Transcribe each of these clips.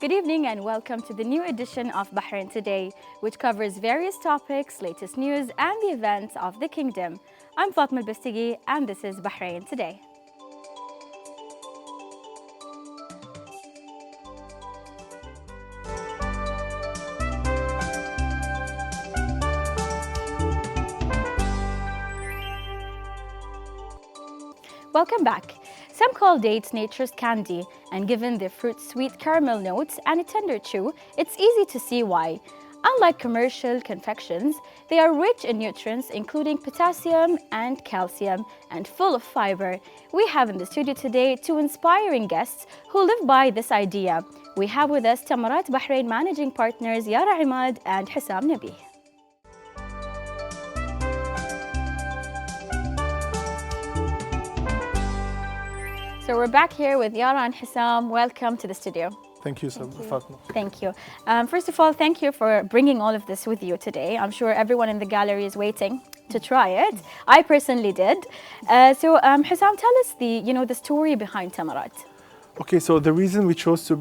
Good evening and welcome to the new edition of Bahrain Today, which covers various topics, latest news, and the events of the kingdom. I'm Fatma Al-Bastigi, and this is Bahrain Today. Welcome back. Some call dates nature's candy, and given their fruit's sweet caramel notes and a tender chew, it's easy to see why. Unlike commercial confections, they are rich in nutrients including potassium and calcium and full of fiber. We have in the studio today two inspiring guests who live by this idea. We have with us Tamarat Bahrain managing partners Yara Imad and Hissam Nabi. So we're back here with Yara and Hissam. Welcome to the studio. Thank you, Fatma. Thank you. First of all, thank you for bringing all of this with you today. I'm sure everyone in the gallery is waiting to try it. I personally did. Hissam, tell us the story behind Tamarat. Okay, so the reason we chose to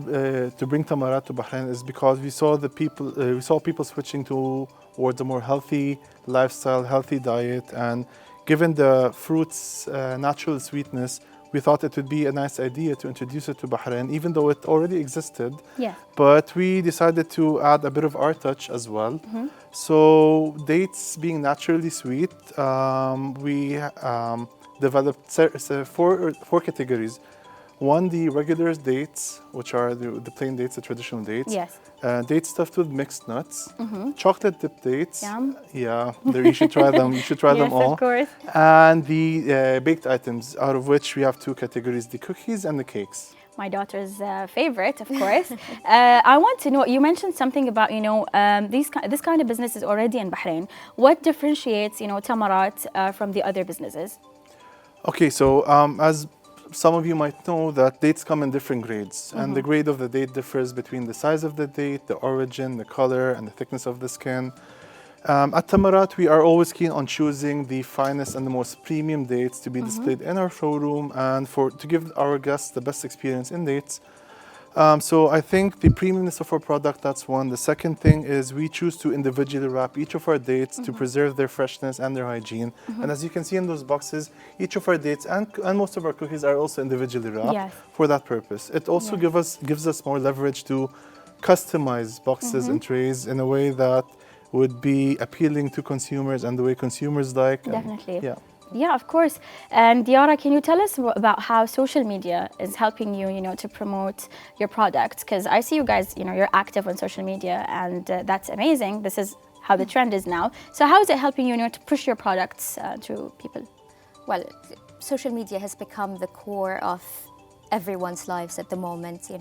bring Tamarat to Bahrain is because we saw people switching towards a more healthy lifestyle, healthy diet, and given the fruit's natural sweetness, we thought it would be a nice idea to introduce it to Bahrain, even though it already existed. Yeah. But we decided to add a bit of our touch as well. Mm-hmm. So dates being naturally sweet, we developed four categories. One, the regular dates, which are the plain dates, the traditional dates. Yes. Dates stuffed with mixed nuts. Mm-hmm. Chocolate dipped dates. Yum. Yeah, you should try them. You should try them all. Yes, of course. And the baked items, out of which we have two categories, the cookies and the cakes. My daughter's favorite, of course. I want to know, you mentioned something about, this kind of business is already in Bahrain. What differentiates, Tamarat from the other businesses? Okay, so as some of you might know that dates come in different grades, and the grade of the date differs between the size of the date, the origin, the color, and the thickness of the skin. At Tamarat, we are always keen on choosing the finest and the most premium dates to be displayed in our showroom and to give our guests the best experience in dates. So I think the premiumness of our product, that's one. The second thing is we choose to individually wrap each of our dates to preserve their freshness and their hygiene. And as you can see in those boxes, each of our dates and most of our cookies are also individually wrapped for that purpose. It also gives us more leverage to customize boxes and trays in a way that would be appealing to consumers and the way consumers like. Definitely. And, yeah, of course. And Yara, can you tell us about how social media is helping you, to promote your products? Because I see you guys, you're active on social media, and that's amazing. This is how the trend is now. So how is it helping you, to push your products to people? Well, social media has become the core of everyone's lives at the moment.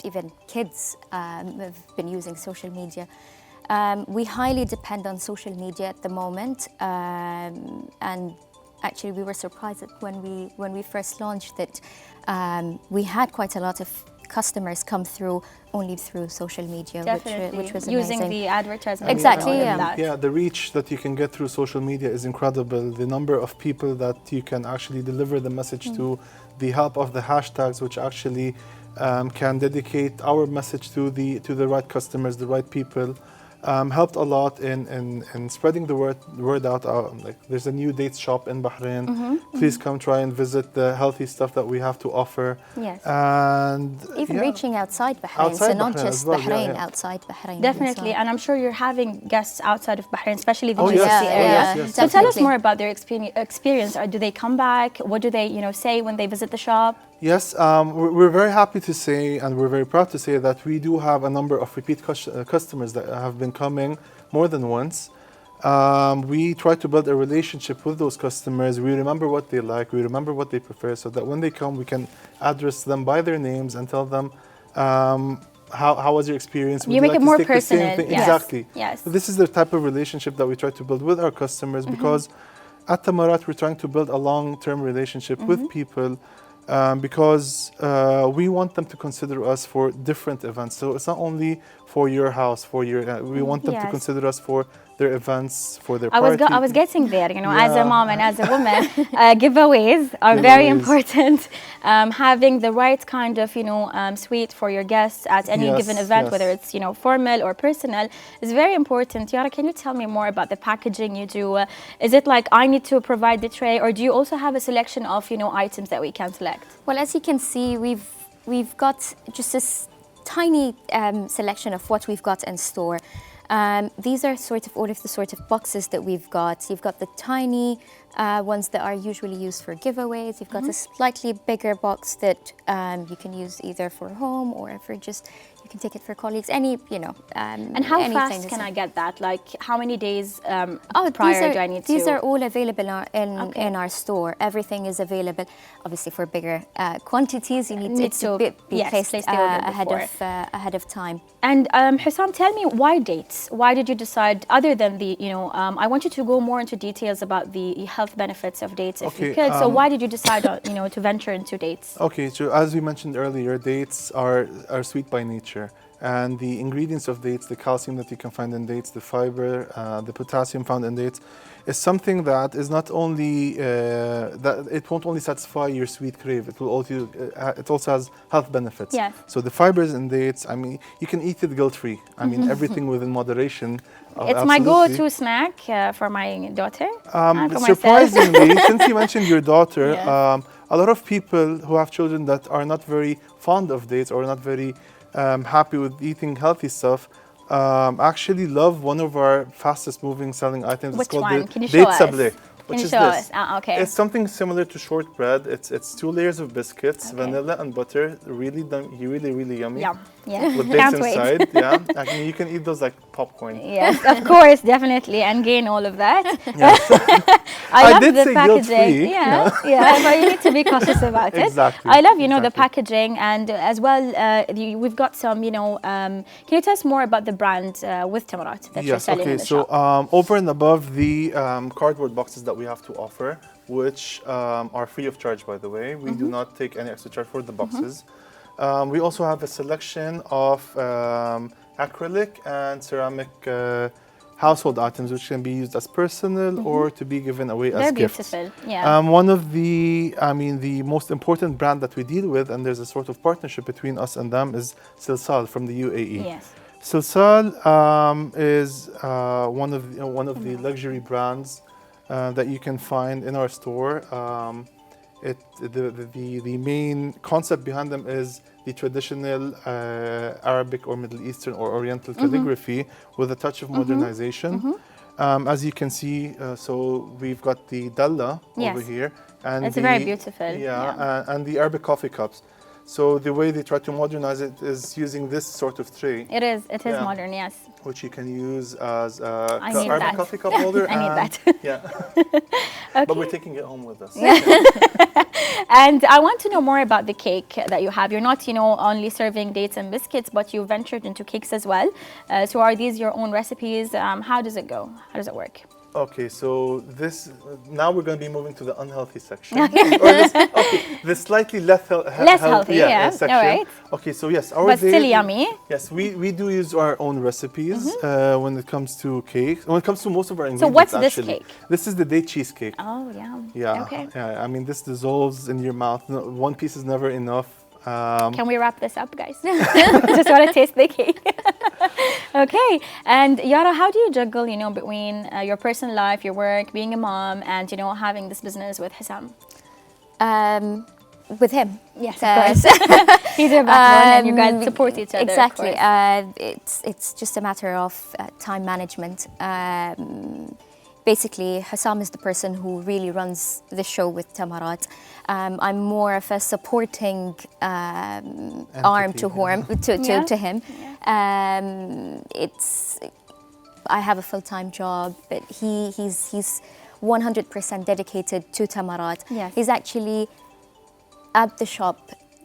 Even kids have been using social media. We highly depend on social media at the moment, and actually, we were surprised that when we first launched it, we had quite a lot of customers come through only through social media, which was amazing. Using the advertisement. Exactly, yeah. The reach that you can get through social media is incredible. The number of people that you can actually deliver the message to, the help of the hashtags, which actually can dedicate our message to the right customers, the right people. Helped a lot in spreading the word out. Like there's a new dates shop in Bahrain. Please come try and visit the healthy stuff that we have to offer. Yes. And even reaching outside Bahrain, so not just Bahrain, outside Bahrain. Definitely, and I'm sure you're having guests outside of Bahrain, especially the GCC yes. area. So tell us more about their experience. Or do they come back? What do they, say when they visit the shop? Yes, we're very happy to say, and we're very proud to say that we do have a number of repeat customers that have been coming more than once. We try to build a relationship with those customers. We remember what they like, we remember what they prefer, so that when they come, we can address them by their names and tell them, how was your experience? You make it more personal. Yes. Exactly. Yes. So this is the type of relationship that we try to build with our customers, because at Tamarat, we're trying to build a long-term relationship with people. Because we want them to consider us for different events. So it's not only for your house, we want them to consider us for their events, for their I party. was getting there, as a Yeah. mom and as a woman, giveaways are very Giveaways. important. Having the right kind of, suite for your guests at any Yes, given event, yes. whether it's, formal or personal, is very important. Yara, can you tell me more about the packaging you do? Is it like I need to provide the tray, or do you also have a selection of, items that we can select? Well, as you can see, we've got just this tiny selection of what we've got in store. These are sort of all of the sort of boxes that we've got. You've got the tiny ones that are usually used for giveaways. You've got a slightly bigger box that you can use either for home or for just, you can take it for colleagues, any, And how anything fast is- can I get that? Like, how many days Oh, prior do I need to? these are all available Okay. in our store. Everything is available. Obviously, for bigger quantities, you need Need to to, be yes, placed place the order ahead of time. And Hussam, tell me, why dates? Why did you decide, other than the, I want you to go more into details about the health benefits of dates if you Okay, could. So why did you decide, to venture into dates? Okay, so as we mentioned earlier, dates are sweet by nature. And the ingredients of dates, the calcium that you can find in dates, the fiber, the potassium found in dates, is something that is not only, that it won't only satisfy your sweet crave, it also has health benefits. Yes. So the fibers in dates, I mean, you can eat it guilt-free. I mean, everything within moderation. It's my Absolutely. go-to snack for my daughter and for myself. Surprisingly, since you mentioned your daughter, Yes. a lot of people who have children that are not very fond of dates or not very happy with eating healthy stuff actually love one of our fastest moving selling items. Which It's called one? the Can you show date us? sablé, Can which you is show this. us? Okay. It's something similar to shortbread. It's 2 layers of biscuits, Okay. vanilla and butter. Really yummy. Yum. Yeah. With dates Can't wait. inside. Yeah, I mean, you can eat those like popcorn. Yes, of course, definitely, and gain all of that. I love did the say packaging. guilt-free, Yeah, but you need to be cautious about it. Exactly, I love, the exactly. packaging, and as well, we've got some, can you tell us more about the brand with Tamarat that you're Yes, selling okay. in the So shop? over and above the cardboard boxes that we have to offer, which are free of charge, by the way, we do not take any extra charge for the boxes. We also have a selection of acrylic and ceramic household items, which can be used as personal or to be given away as They're gifts. beautiful. Yeah. One of the most important brand that we deal with, and there's a sort of partnership between us and them, is Silsal from the UAE. Yes. Silsal is one of the luxury brands that you can find in our store. The main concept behind them is the traditional Arabic or Middle Eastern or Oriental calligraphy with a touch of modernization. As you can see, so we've got the Dalla over Yes. here. And It's very beautiful, and the Arabic coffee cups. So the way they try to modernize it is using this sort of tray, It is Yeah. modern, yes. which you can use as a I need Arabic that. coffee cup holder. I need and- that. Yeah. But we're taking it home with us. And I want to know more about the cake that you have. You're not, only serving dates and biscuits, but you ventured into cakes as well. So are these your own recipes? How does it go? How does it work? Okay, so now we're going to be moving to the unhealthy section. The slightly less healthy, yeah. section. All right. Okay, so yes, our But still daily- yummy. Yes, we do use our own recipes when it comes to cake. When it comes to most of our So ingredients, what's this actually. cake? This is the date cheesecake. Oh, yeah. Yeah. Okay. Yeah. I mean, this dissolves in your mouth. No, one piece is never enough. Can we wrap this up, guys? Just want to taste the cake. Okay. And Yara, how do you juggle, between your personal life, your work, being a mom, and, having this business with Hussam? With him. Yes, of course. He's your backbone, and you guys support each other. Exactly. Of course. It's just a matter of time management. Basically, Hussam is the person who really runs the show with Tamarat. I'm more of a supporting arm to him. I have a full-time job, but he's 100% dedicated to Tamarat. Yes. He's actually at the shop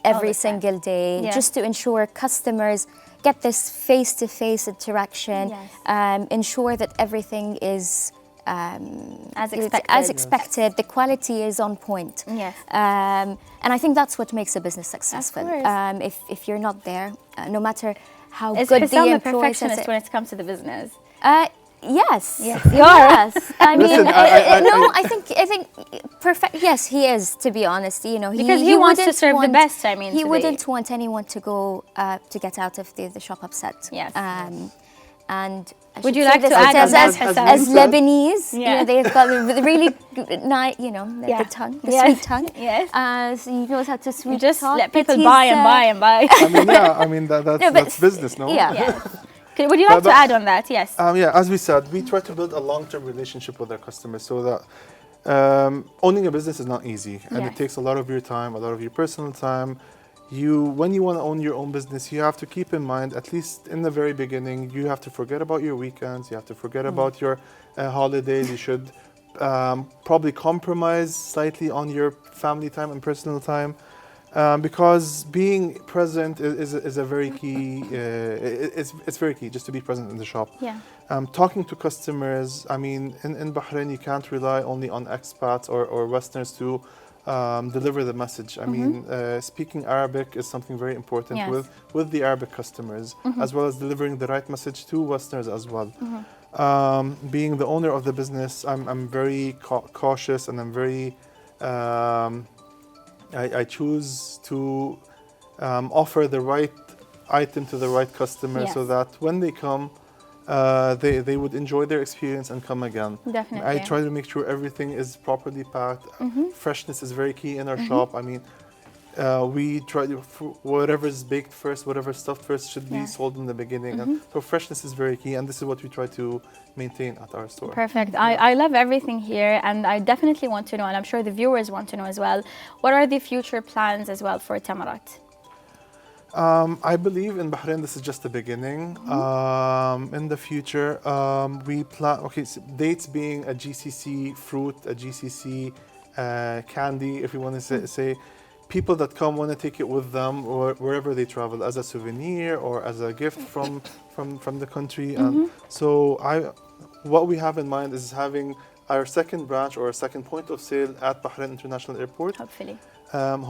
every the time. single day, Yeah. just to ensure customers get this face-to-face interaction, Yes. ensure that everything is As expected. As expected, the quality is on point. Yes. And I think that's what makes a business successful. course. If you're not there, no matter how Is good the Hussam a employee says perfectionist it, when it comes to the business? Yes. Yes, you are. Yes. I mean, Listen, no, I think perfect. Yes, he is. To be honest, you know, Because he wants to wouldn't serve the best, I mean, he today. wouldn't want anyone to go to get out of the shop upset. Yes. And I Would should you say like this to add as, on that, as, Hassan? as Lebanese, Yeah. you know, they've got the really nice, you know, the tongue, the Yes. sweet tongue. Yes. So he knows how to sweet You just talk. let but people he's, buy and buy and buy. I mean, yeah, I mean that's No, but that's business, no? yeah. Yes. Okay, would you like to add on that? Yes. Yeah, as we said, we try to build a long-term relationship with our customers so that owning a business is not easy, and Yes. it takes a lot of your time, a lot of your personal time. When you want to own your own business, you have to keep in mind, at least in the very beginning, you have to forget about your weekends, you have to forget about your holidays. You should probably compromise slightly on your family time and personal time. Because being present is a very key. It's very key just to be present in the shop. Yeah. Talking to customers. I mean, in Bahrain, you can't rely only on expats or Westerners to deliver the message. I mean, speaking Arabic is something very important Yes. with the Arabic customers, as well as delivering the right message to Westerners as well. Being the owner of the business, I'm very cautious, and I'm very. I choose to offer the right item to the right customer, Yes. so that when they come, they would enjoy their experience and come again. Definitely. I try to make sure everything is properly packed. Freshness is very key in our shop. I mean, we try to, whatever is baked first, whatever stuffed first should be Yes. sold in the beginning. And so freshness is very key, and this is what we try to maintain at our store. Perfect. I love everything here, and I definitely want to know, and I'm sure the viewers want to know as well, what are the future plans as well for Tamarat? I believe in Bahrain this is just the beginning. In the future, we plan. Okay, so dates being a GCC fruit, a GCC candy, if you want to say. People that come want to take it with them or wherever they travel as a souvenir or as a gift from the country. And so what we have in mind is having our second branch or a second point of sale at Bahrain International Airport. Hopefully.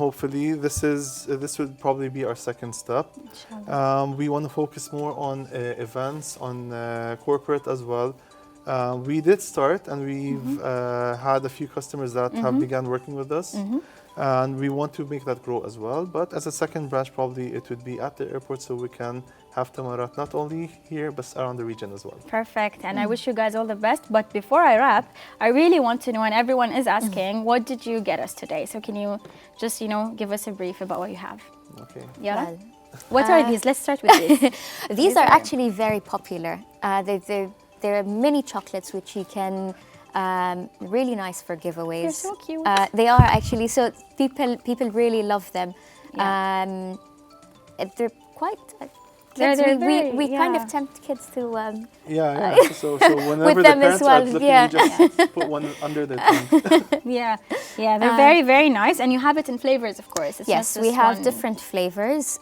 Hopefully, this would probably be our second step. We want to focus more on events, on corporate as well. We did start, and we've had a few customers that have begun working with us. And we want to make that grow as well. But as a second branch, probably it would be at the airport, so we can have Tamarat not only here, but around the region as well. Perfect. And I wish you guys all the best. But before I wrap, I really want to know, and everyone is asking, what did you get us today? So can you just, give us a brief about what you have? Okay. Yeah. Well, What are these? Let's start with these. these are actually very popular. There are many chocolates which you can really nice for giveaways. They're so cute. They are actually, so people really love them. Yeah. They're quite. They're Kids, very- we kind of yeah. tempt kids to Yeah. So whenever With the them as parents well, are looking, yeah. you just put one under their tongue. Yeah, they're very, very nice. And you have it in flavors, of course. It's yes, not we just have one. different flavors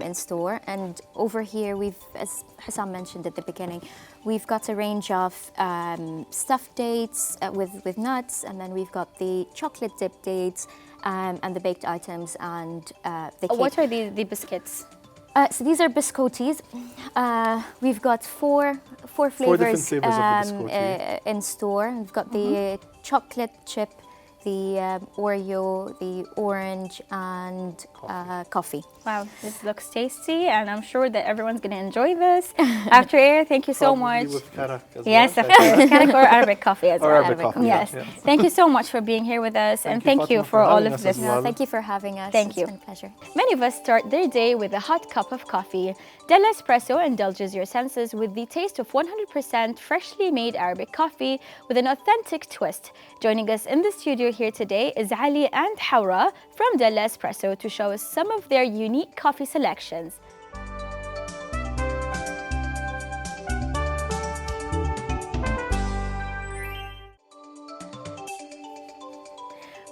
in store, and over here we've, as Hassan mentioned at the beginning, we've got a range of stuffed dates with nuts, and then we've got the chocolate dip dates and the baked items and the cake. What are the biscuits? So these are biscottis. We've got four flavors, different flavors of the biscotti. In store. We've got the chocolate chip, the Oreo, the orange, and coffee. Wow, this looks tasty, and I'm sure that everyone's going to enjoy this. After air, thank you so Probably much. with karak as Yes, well. of course. Karak or Arabic coffee as Or well. Arabic coffee, Yes. yeah. Thank you so much for being here with us, and Thank you, thank you Fatima, for for all having of us this. as well. Thank you for having us. Thank you. It's been a pleasure. Many of us start their day with a hot cup of coffee. Della Espresso indulges your senses with the taste of 100% freshly made Arabic coffee with an authentic twist. Joining us in the studio here today is Ali and Hawra from Della Espresso to show us some of their unique coffee selections.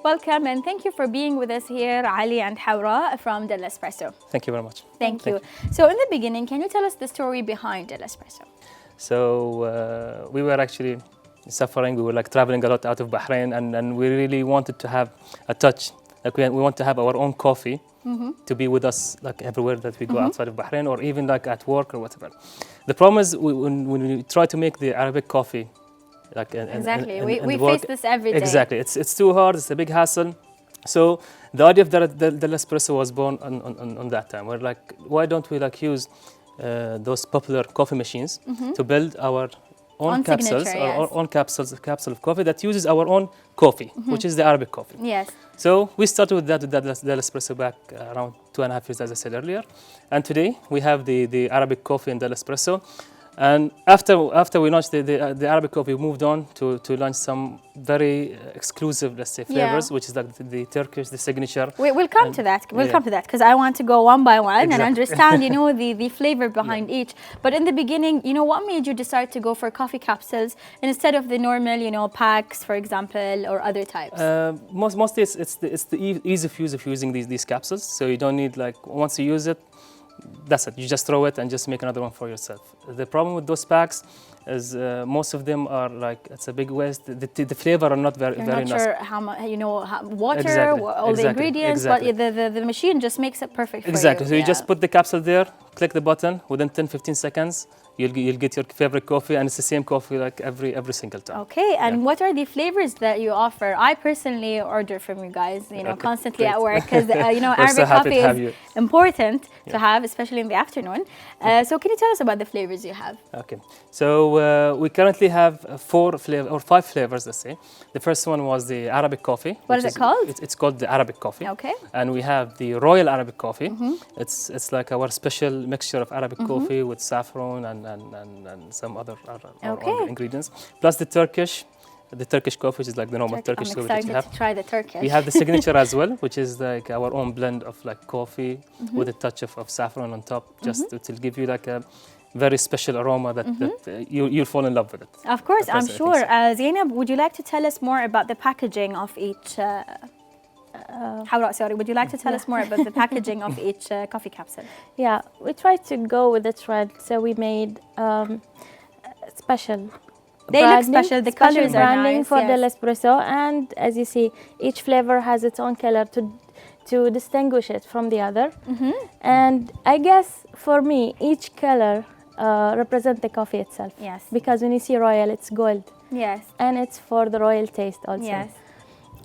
Welcome and thank you for being with us here, Ali and Hawra from Della Espresso. Thank you very much. Thank you. So in the beginning, can you tell us the story behind Della Espresso? So we were actually suffering. We were like traveling a lot out of Bahrain, and we really wanted to have a touch like we want to have our own coffee to be with us like everywhere that we go outside of Bahrain, or even like at work or whatever. The problem is when we try to make the Arabic coffee, like Exactly. and We work, face this every day. exactly, it's too hard. It's a big hassle. So the idea of the espresso was born on that time. We're like, why don't we like use those popular coffee machines to build our own capsules, signature, our yes. own capsule of coffee that uses our own coffee, which is the Arabic coffee. Yes. So we started with that Del Espresso back around 2.5 years, as I said earlier. And today we have the Arabic coffee and Del Espresso. And after we launched the Arabic coffee, we moved on to launch some very exclusive, let's say, flavors, which is like the Turkish, the signature. We'll come to that. We'll come to that because I want to go one by one and understand, the flavor behind each. But in the beginning, what made you decide to go for coffee capsules instead of the normal, packs, for example, or other types? Mostly it's the ease of use of using these capsules. So you don't need like once you use it, that's it. You just throw it and just make another one for yourself. The problem with those packs is most of them are like, it's a big waste. The flavor are not very You're very not nice. sure how much, water, Exactly, all the ingredients, but the machine just makes it perfect for you. Exactly. So you just put the capsule there, click the button. Within 10-15 seconds, you'll get your favorite coffee, and it's the same coffee like every single time. Okay, and what are the flavors that you offer? I personally order from you guys, constantly great. at work because Arabic so happy coffee to have is you. important to have, especially in the afternoon. So can you tell us about the flavors you have? Okay, so we currently have 5 flavors, let's say. The first one was the Arabic coffee. What is it called? It's called the Arabic coffee. Okay. And we have the Royal Arabic coffee. It's like our special mixture of Arabic coffee with saffron and some other ingredients. Plus the Turkish coffee, which is like the normal Turkish coffee that you have. I'm excited to try the Turkish. We have the signature as well, which is like our own blend of like coffee with a touch of saffron on top, just to give you like a very special aroma that you'll fall in love with it. Of course, I'm sure. So. Zainab, would you like to tell us more about the packaging of each? Would you like to tell us more about the packaging of each coffee capsule? Yeah, we tried to go with the trend, so we made special. They look special. The colors are branding nice, for yes. the espresso, and as you see, each flavor has its own color to distinguish it from the other. And I guess for me, each color represents the coffee itself. Yes. Because when you see royal, it's gold. Yes. And it's for the royal taste also. Yes.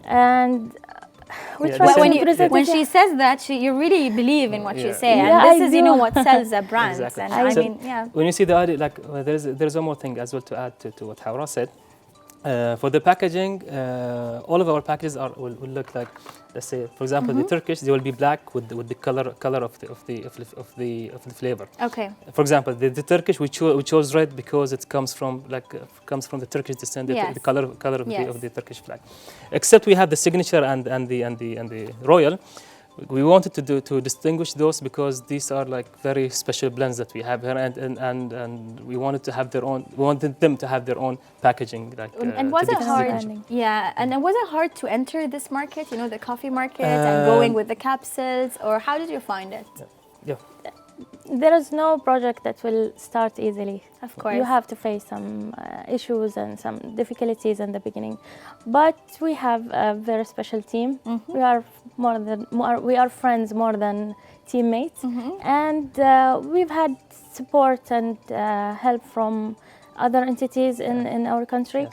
And Yeah, when she says that, you really believe in what you say, Yeah, and this I is do. what sells a brand. Exactly. And I So when you see the idea, like there's one more thing as well to add to what Hawra said. For the packaging, all of our packages will look like, let's say, for example, the Turkish, they will be black with the color of the flavor. Okay. For example, the Turkish we chose red because it comes from the Turkish descent, Yes. the color Yes. of the Turkish flag. Except we have the signature and the royal. We wanted to distinguish those because these are like very special blends that we have here, and we wanted to have their own. We wanted them to have their own packaging. And was to it hard? distinguish. Yeah, and was it hard to enter this market? The coffee market, and going with the capsules, or how did you find it? Yeah. there is no project that will start easily. Of course. You have to face some issues and some difficulties in the beginning. But we have a very special team. Mm-hmm. We are friends more than teammates. Mm-hmm. And we've had support and help from other entities in our country.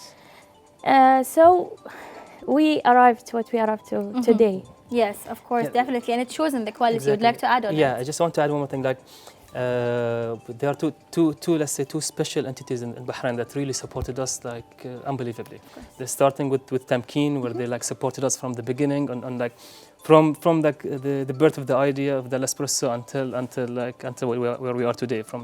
Yes. So we arrived to what we arrived to today. Yes, of course, Yeah. definitely, and it shows in the quality. Exactly. You'd like to add on Yeah, that? I just want to add one more thing. Like, there are two, let's say, two special entities in Bahrain that really supported us unbelievably. They're starting with Tamkeen, where they supported us from the beginning, on from the birth of the idea of the espresso until where we are today, from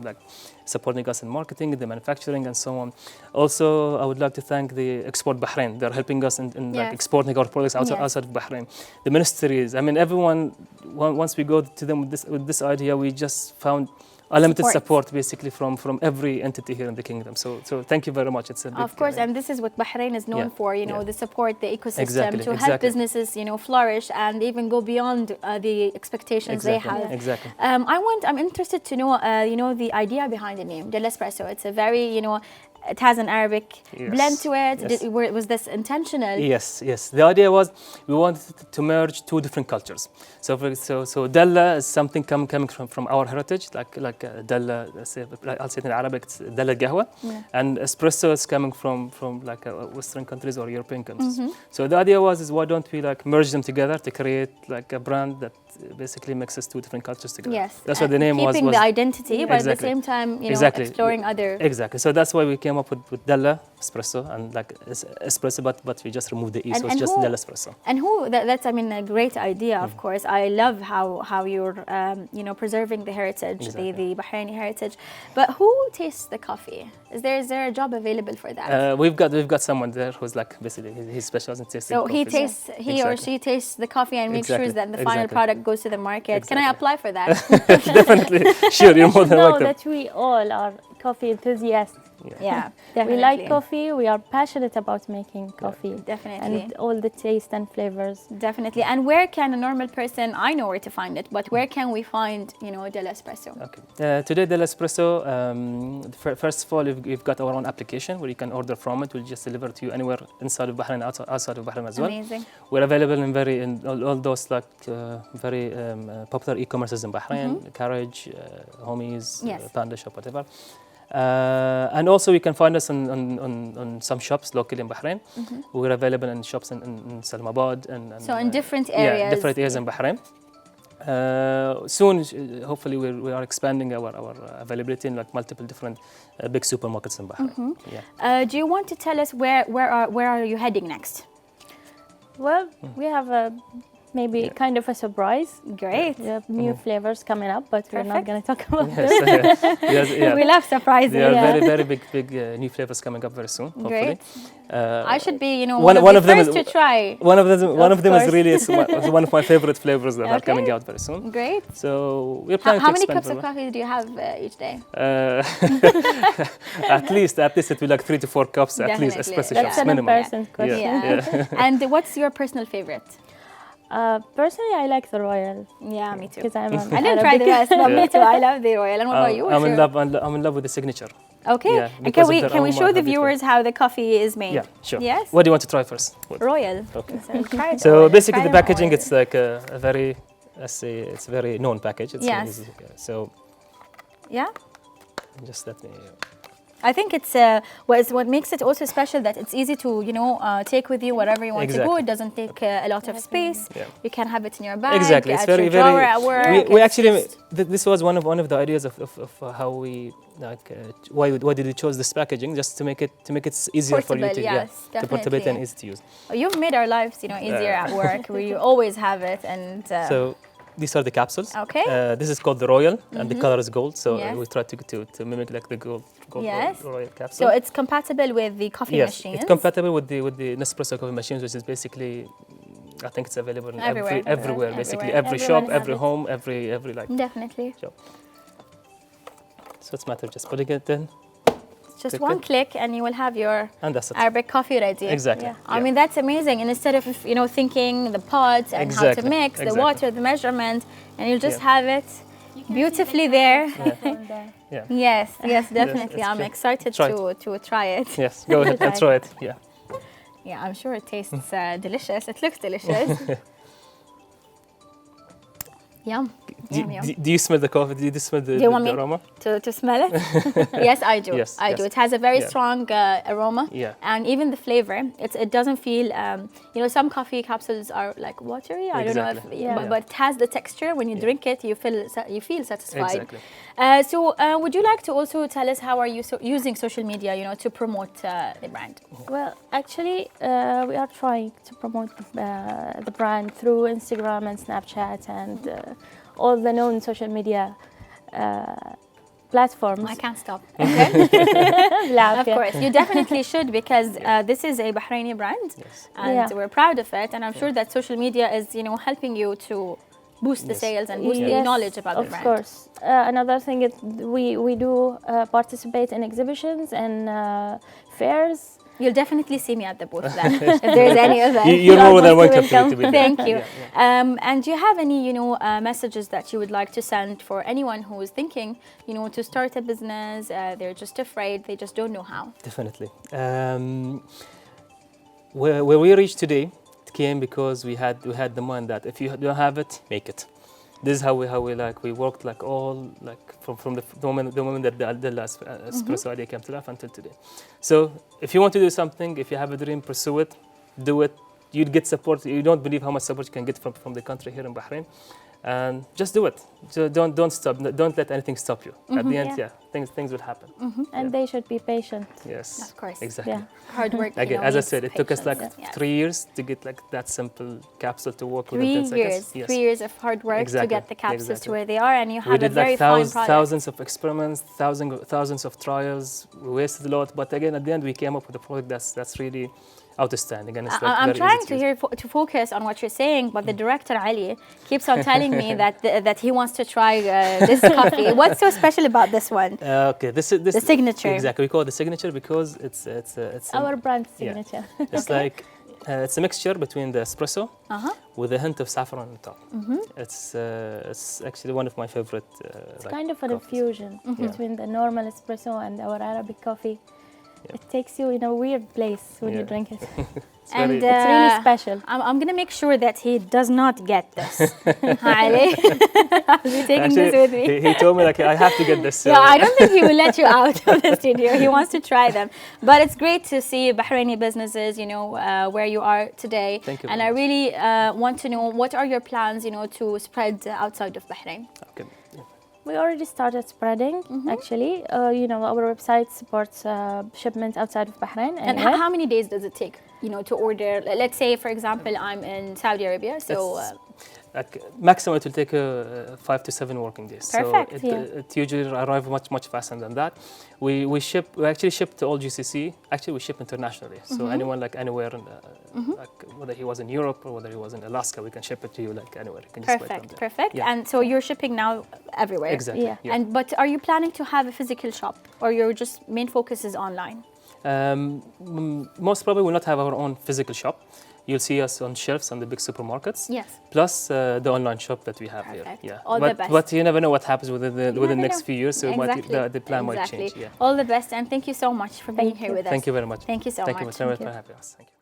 supporting us in marketing, the manufacturing, and so on. Also, I would like to thank the Export Bahrain. They're helping us in Yes. exporting our products outside of Bahrain. The ministries, I mean, everyone. Once we go to them with this idea, we just found unlimited support basically from every entity here in the kingdom. So thank you very much. It's a big, Of course, and this is what Bahrain is known for, the support, the ecosystem, to help businesses, flourish and even go beyond the expectations they have. Exactly. I'm interested to know, the idea behind the name, Del Espresso. It's a very, it has an Arabic blend to it. Yes. Was this intentional? Yes, yes. The idea was we wanted to merge two different cultures. So Dalla is something coming from our heritage, like Dalla. I'll say it in Arabic, it's Dalla Qahwa, and espresso is coming from like Western countries or European countries. So the idea was why don't we like merge them together to create like a brand that basically mixes two different cultures together. Yes, that's what the name was. Keeping the identity, but at the Exactly. same time, Exactly. exploring other. Exactly. So that's why we came up with Dalla espresso and like espresso, but we just removed the E, so it's just Dalla espresso. And that's I mean a great idea, of course. I love how you're preserving the heritage, the Bahraini heritage. But who tastes the coffee? Is there a job available for that? We've got someone there who's like basically he's specialized in tasting. So he coffee. tastes or she tastes the coffee and makes sure that the final Exactly. product goes to the market. Can I apply for that? Definitely, sure, you're more than know welcome. that we all are coffee enthusiasts. Yeah, We definitely. like coffee. We are passionate about making coffee. Definitely. And all the taste and flavors. Definitely. And where can a normal person, I know where to find it, but where can we find, Della Espresso? Okay. Today, Della Espresso, first of all, we've got our own application where you can order from it. We'll just deliver to you anywhere inside of Bahrain, outside of Bahrain as well. Amazing. We're available in all those like very popular e-commerces in Bahrain, Carriage, Homies, Yes. Panda Shop, whatever. And also you can find us on some shops locally in Bahrain. We're available in shops in Salamabad and So in different areas. Yeah, different areas in Bahrain. Soon, hopefully, we are expanding our availability in like multiple different big supermarkets in Bahrain. Yeah. Do you want to tell us where are you heading next? Well, we have maybe kind of a surprise. Great. We have new flavors coming up, but we're not Perfect. going to talk about them. Yes, yeah. We love surprises. There are Yeah. very big new flavors coming up very soon. Hopefully. Great. I should be, one of them first is to try. One of them is course. really one of my favorite flavors that are Okay. coming out very soon. Great. So we're planning How to many expand cups of further. coffee do you have each day? At least it will be like 3 to 4 cups at least Definitely. espresso That's shots an minimum. important question. Yeah. And what's your personal favorite? Personally, I like the royal Yeah, me too. because I'm I didn't try the rest, but me too. I love the royal. And what about you? I'm What's in your- love. I'm in love with the signature. Okay. Yeah, And because of can we the show aroma, the everything. viewers how the coffee is made? Yeah, sure. Yes. What do you want to try first? Royal. Okay. So, try it So all. basically, Try the them packaging all. it's like a very, let's say, it's a very known package. It's Yes. easy. So Yeah. just let me. I think it's what makes it also special that it's easy to take with you wherever you want to go. Exactly. It doesn't take a lot of space. Yeah. You can have it in your bag. Exactly, it's at very your drawer very. at work. We It's actually just- this was one of the ideas of how we like why did we chose this packaging just to make it easier for you Portable, to yes, to portable it and definitely. easy to use. You've made our lives easier at work. We always have it and. So these are the capsules. Okay. This is called the Royal, and the color is gold. So Yes. we try to mimic like the gold Yes. Royal capsule. So it's compatible with the coffee yes, machines. it's compatible with the Nespresso coffee machines, which is basically, I think it's available in Everywhere. basically Everywhere. every Everyone shop, has every it. home, every like Definitely. shop. So it's a matter of just putting it in, Just Click one it. click and you will have your and that's it. Arabic coffee ready. Exactly. Yeah. I mean, that's amazing. And instead of, thinking the pods and how to Exactly. mix, the Exactly. water, the measurement, and you'll just Yeah. have it beautifully there. Yeah. Yes, definitely. it's I'm true. excited Try to try it. Yes, go ahead and try it. Yeah. Yeah, I'm sure it tastes delicious. It looks delicious. Yum. Yum, yum. Do you smell the coffee? Do you smell the, you want the me? aroma? To smell it? Yes, I do. Yes, I do. yes. It has a very Yeah. strong aroma. Yeah. And even the flavor, it doesn't feel, some coffee capsules are like watery. I don't know if, Exactly. Yeah. but it has the texture. When you drink it, you feel satisfied. Exactly. So would you like to also tell us how are you using social media, to promote the brand? Well, actually, we are trying to promote the brand through Instagram and Snapchat and all the known social media platforms. I can't stop. Laugh, Of yeah. course, you definitely should because this is a Bahraini brand, Yes. and Yeah. we're proud of it. And I'm sure that social media is, helping you to boost the Yes. sales and boost the Yes, knowledge about the of brand. course. Another thing is we do participate in exhibitions and fairs. You'll definitely see me at the booth then, if there's any event. You're more than most welcome welcome. to be there. Thank you. Yeah. And do you have any, messages that you would like to send for anyone who is thinking, to start a business? They're just afraid. They just don't know how. Definitely. Where we reached today, it came because we had the mind that if you don't have it, make it. This is how we worked from the moment that the last espresso idea came to life until today. So if you want to do something, if you have a dream, pursue it, do it. You'd get support. You don't believe how much support you can get from the country here in Bahrain, and just do it. So don't stop. Don't let anything stop you. At the end, things will happen. And they should be patient. Yes, Of course. exactly. Yeah. Hard work. Again, as I needs said, it took us patience. 3 years to get that simple capsule to work within 10 3 years. seconds. Yes. 3 years of hard work Exactly, to get the capsules to exactly. where they are, and you We have a did very fine product. thousands of experiments, thousands of trials. We wasted a lot, but again, at the end, we came up with a product that's really outstanding, and it's I'm very trying easy use. to focus on what you're saying, but the director Ali keeps on telling me that he wants to try this coffee. What's so special about this one? Okay, this The signature. Exactly, we call it the signature because it's Our brand yeah. signature. It's like it's a mixture between the espresso with a hint of saffron on the top. It's actually one of my favorite. It's kind of an infusion between the normal espresso and our Arabic coffee. Yeah. It takes you in a weird place when you Yeah. drink it. And It's really special. I'm gonna make sure that he does not get this. Ali, I'll be taking this with me. He told me I have to get this. So. Yeah, I don't think he will let you out of the studio. He wants to try them. But it's great to see Bahraini businesses, where you are today. Thank you And very I really want to know, what are your plans, to spread outside of Bahrain? Okay. Yeah. We already started spreading, actually. Our website supports shipments outside of Bahrain. And how many days does it take, to order? Let's say, for example, I'm in Saudi Arabia, so Maximum it will take 5 to 7 working days. Perfect, So it usually arrives much faster than that. We actually ship to all GCC. Actually, we ship internationally. So anyone anywhere, whether he was in Europe or whether he was in Alaska, we can ship it to you anywhere. You can just buy it from there. perfect. Yeah. And so you're shipping now everywhere. Exactly. Yeah. But are you planning to have a physical shop, or your just main focus is online? Most probably we'll not have our own physical shop. You'll see us on shelves on the big supermarkets. Yes. Plus the online shop that we have Perfect. here. Yeah. All the best. But you never know what happens within the never next know. few years. So Exactly. the plan might change. Yeah. All the best, and thank you so much for being Thank here you. with us. Thank you very much. Thank you so Thank much. you so much for having us. Thank you.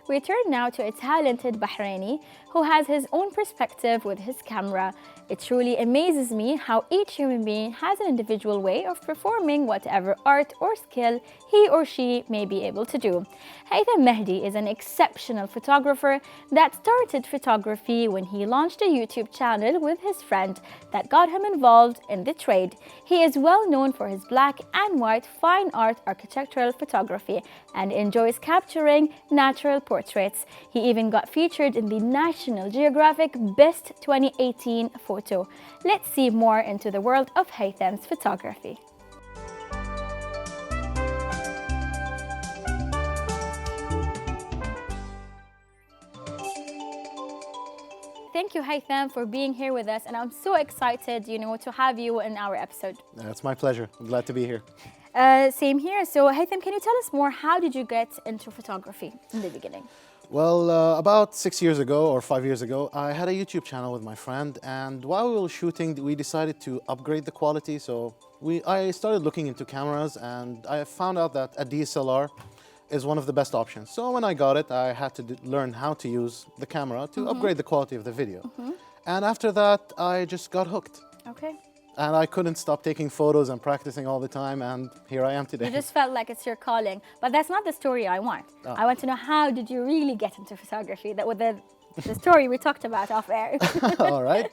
We turn now to a talented Bahraini who has his own perspective with his camera. It truly amazes me how each human being has an individual way of performing whatever art or skill he or she may be able to do. Haytham Mehdi is an exceptional photographer that started photography when he launched a YouTube channel with his friend that got him involved in the trade. He is well known for his black and white fine art architectural photography and enjoys capturing natural portraits. He even got featured in the National Geographic Best 2018 photo. Let's see more into the world of Haytham's photography. Thank you, Haytham, for being here with us, and I'm so excited, to have you in our episode. It's my pleasure. I'm glad to be here. Same here. So, Haytham, can you tell us more? How did you get into photography in the beginning? Well, about 6 years ago or 5 years ago, I had a YouTube channel with my friend, and while we were shooting, we decided to upgrade the quality. So I started looking into cameras, and I found out that a DSLR is one of the best options. So when I got it, I had to learn how to use the camera to upgrade the quality of the video. And after that, I just got hooked. Okay. And I couldn't stop taking photos and practicing all the time, and here I am today. You just felt like it's your calling. But that's not the story I want. Oh. I want to know, how did you really get into photography? That was the story we talked about off air. All right.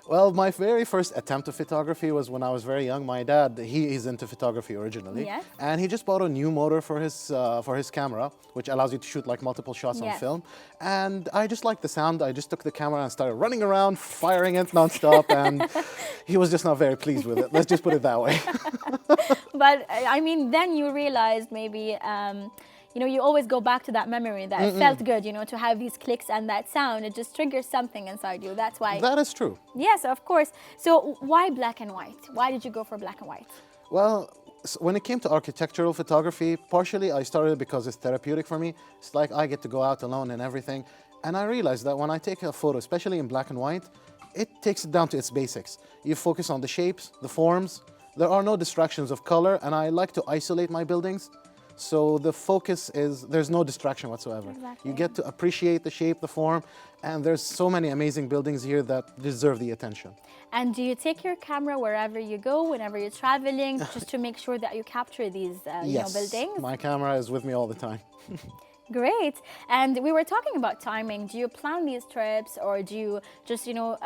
Well, my very first attempt at photography was when I was very young. My dad, he is into photography originally. Yes. And he just bought a new motor for his camera, which allows you to shoot like multiple shots on Yes. film. And I just liked the sound. I just took the camera and started running around, firing it nonstop. And he was just not very pleased with it. Let's just put it that way. But I mean, then you realized maybe, you know, you always go back to that memory that it felt good, you know, to have these clicks and that sound. It just triggers something inside you. That's why. That is true. Yes, of course. So why black and white? Why did you go for black and white? Well, when it came to architectural photography, partially I started because it's therapeutic for me. It's like I get to go out alone and everything. And I realized that when I take a photo, especially in black and white, it takes it down to its basics. You focus on the shapes, the forms. There are no distractions of color, and I like to isolate my buildings. So the focus is, there's no distraction whatsoever. Exactly. You get to appreciate the shape, the form, and there's so many amazing buildings here that deserve the attention. And do you take your camera wherever you go, whenever you're traveling, just to make sure that you capture these you know, Yes, buildings? my camera is with me all the time. Great. And we were talking about timing. Do you plan these trips, or do you just, you know,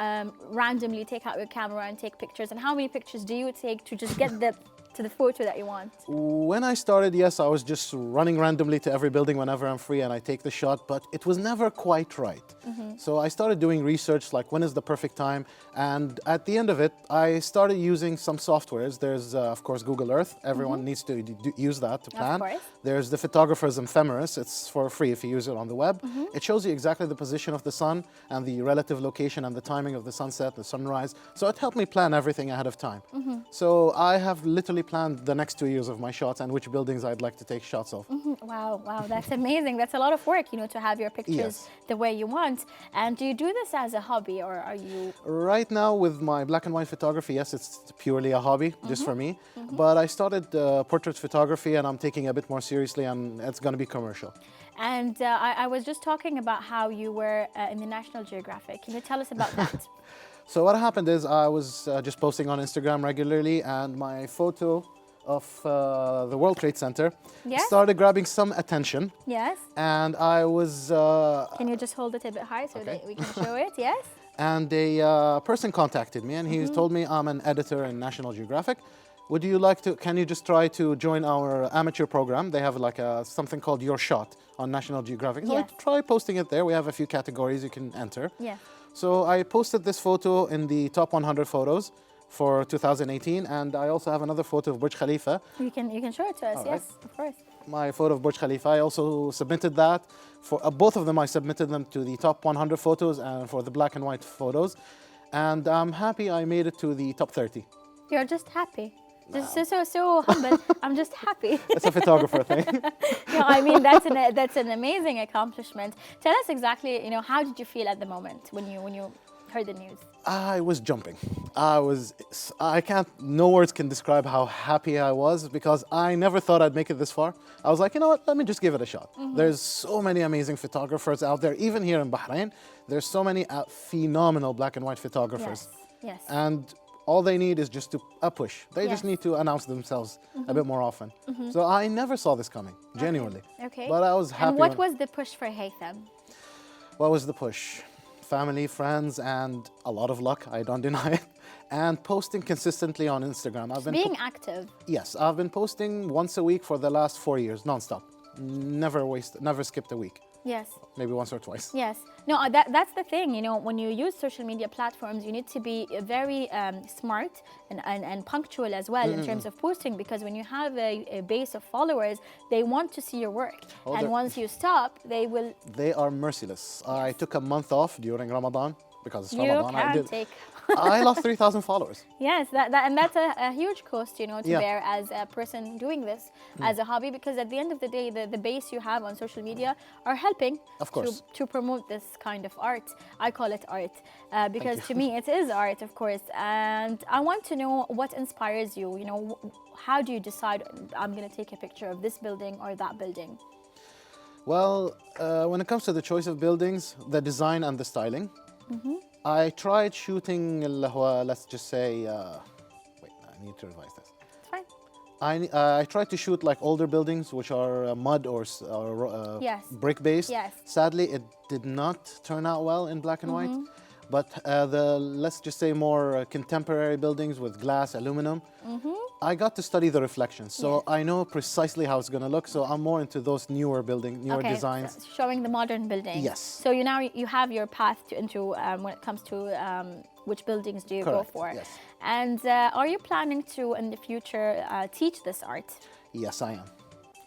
randomly take out your camera and take pictures? And how many pictures do you take to just get to the photo that you want? When I started, yes, I was just running randomly to every building whenever I'm free and I take the shot, but it was never quite right. So I started doing research, like when is the perfect time? And at the end of it, I started using some softwares. There's, of course, Google Earth. Everyone needs to use that to plan. course. There's the photographer's Ephemeris. It's for free if you use it on the web. It shows you exactly the position of the sun and the relative location and the timing of the sunset, the sunrise. So it helped me plan everything ahead of time. So I have literally planned the next 2 years of my shots and which buildings I'd like to take shots of. Wow, wow, that's amazing. That's a lot of work, you know, to have your pictures Yes. the way you want. And do you do this as a hobby, or are you? Right now with my black and white photography, yes, it's purely a hobby, just for me. But I started portrait photography and I'm taking it a bit more seriously, and it's going to be commercial. And I was just talking about how you were in the National Geographic. Can you tell us about that? So what happened is I was just posting on Instagram regularly, and my photo of the World Trade Center Yes. started grabbing some attention. Yes. And I was, Can you just hold it a bit high so Okay. that we can show it? Yes. and a person contacted me, and he told me I'm an editor in National Geographic. Would you like to, can you just try to join our amateur program? They have like something called Your Shot on National Geographic. So Yes. I try posting it there. We have a few categories you can enter. Yeah. So I posted this photo in the top 100 photos for 2018, and I also have another photo of Burj Khalifa. You can show it to us. All Yes, right. of course. My photo of Burj Khalifa, I also submitted that. For both of them, I submitted them to the top 100 photos and for the black and white photos. And I'm happy I made it to the top 30. You're just happy. Just so humble. I'm just happy. It's a photographer thing. No, I mean that's an amazing accomplishment. Tell us exactly, you know, how did you feel at the moment when you heard the news? I was jumping. I can't, no words can describe how happy I was, because I never thought I'd make it this far. I was like, you know what, let me just give it a shot. There's so many amazing photographers out there, even here in Bahrain. There's so many phenomenal black and white photographers. Yes. And all they need is just a push. They just Yes. need to announce themselves a bit more often. So I never saw this coming, genuinely. Okay. But I was happy. And what when- was the push for Haytham? What was the push? Family, friends, and a lot of luck, I don't deny it. And posting consistently on Instagram. Being active. Yes, I've been posting once a week for the last 4 years, nonstop. Never skipped a week. Yes. Maybe once or twice. Yes. No, that's the thing. You know, when you use social media platforms, you need to be very smart and punctual as well in terms of posting, because when you have a base of followers, they want to see your work. Oh, And they're- once you stop, they will. They are merciless. I took a month off during Ramadan because it's You Ramadan. can take. I lost 3,000 followers. Yes, and that's a huge cost, you know, to Yeah. bear as a person doing this as a hobby, because at the end of the day, the base you have on social media are helping Of course. to promote this kind of art. I call it art because to me it is art, of course. And I want to know what inspires you. You know, how do you decide I'm going to take a picture of this building or that building? Well, when it comes to the choice of buildings, the design and the styling, I tried shooting, let's just say, wait, I need to revise this. It's fine. I tried to shoot like older buildings, which are mud or Yes. brick based. Yes. Sadly, it did not turn out well in black and white. But let's just say more contemporary buildings with glass, aluminum, I got to study the reflections, so Yes. I know precisely how it's going to look. So I'm more into those newer Okay, designs. so showing the modern buildings. Yes. So you have your path into when it comes to which buildings do you go Correct, for. yes. And are you planning to in the future teach this art? Yes, I am.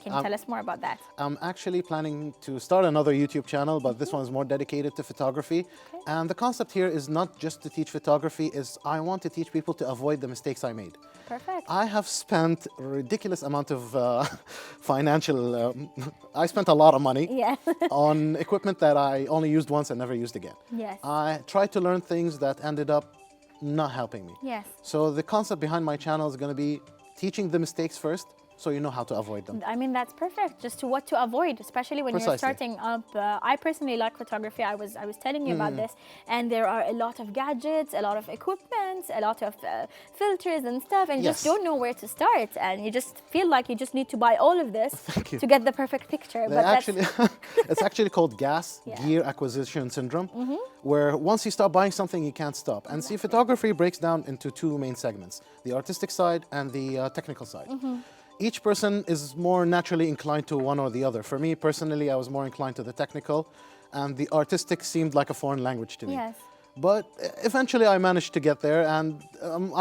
Can you tell us more about that? I'm actually planning to start another YouTube channel, but this one is more dedicated to photography. And the concept here is not just to teach photography, is I want to teach people to avoid the mistakes I made. Perfect. I have spent a ridiculous amount of I spent a lot of money Yeah. on equipment that I only used once and never used again. Yes. I tried to learn things that ended up not helping me. Yes. So the concept behind my channel is going to be teaching the mistakes first, so you know how to avoid them. I mean, that's perfect. Just to what to avoid, especially when you're Precisely. starting up. I personally like photography. I was telling you about this, and there are a lot of gadgets, a lot of equipment, a lot of filters and stuff, and you just Yes. don't know where to start, and you just feel like you just need to buy all of this Thank you. to get the perfect picture. They But actually, it's actually called Yeah. gear acquisition syndrome, where once you start buying something, you can't stop. And see, photography breaks down into two main segments, the artistic side and the technical side. Each person is more naturally inclined to one or the other. For me, personally, I was more inclined to the technical, and the artistic seemed like a foreign language to me. Yes. But eventually I managed to get there, and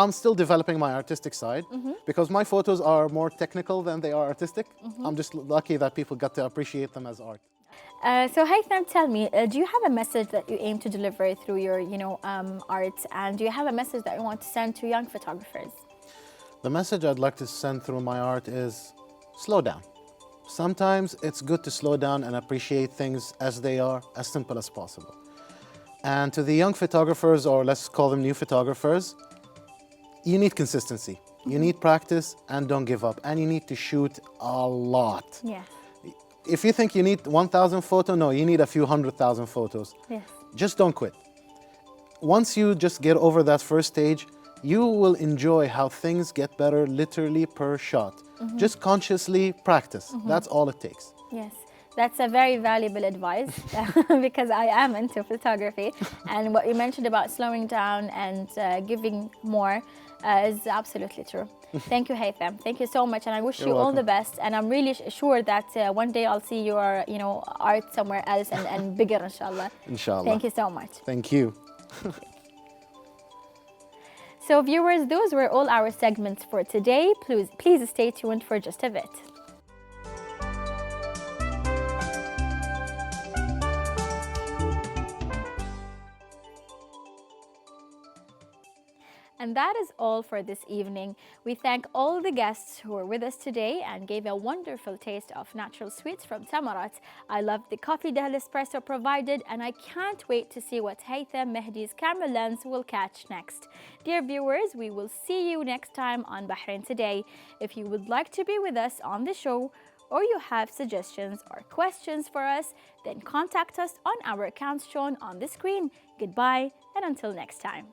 I'm still developing my artistic side because my photos are more technical than they are artistic. I'm just lucky that people got to appreciate them as art. So Haytham, tell me, do you have a message that you aim to deliver through your, art, and do you have a message that you want to send to young photographers? The message I'd like to send through my art is slow down. Sometimes it's good to slow down and appreciate things as they are, as simple as possible. And to the young photographers, or let's call them new photographers, you need consistency. You need practice, and don't give up. And you need to shoot a lot. Yes. If you think you need 1,000 photos, no, you need a few 100,000 photos. Yes. Just don't quit. Once you just get over that first stage, you will enjoy how things get better literally per shot. Just consciously practice. That's all it takes. Yes, that's a very valuable advice because I am into photography, and what you mentioned about slowing down and giving more is absolutely true. Thank you, Haytham. Thank you so much, and I wish You're you all welcome. the best. And I'm really sure that one day I'll see your, art somewhere else and bigger, inshallah. Inshallah. Thank you so much. Thank you. So, viewers, those were all our segments for today. Please stay tuned for just a bit. And that is all for this evening. We thank all the guests who were with us today and gave a wonderful taste of natural sweets from Tamarat. I loved the coffee Dahl espresso provided, and I can't wait to see what Haytham Mehdi's camera lens will catch next. Dear viewers, we will see you next time on Bahrain Today. If you would like to be with us on the show, or you have suggestions or questions for us, then contact us on our accounts shown on the screen. Goodbye, and until next time.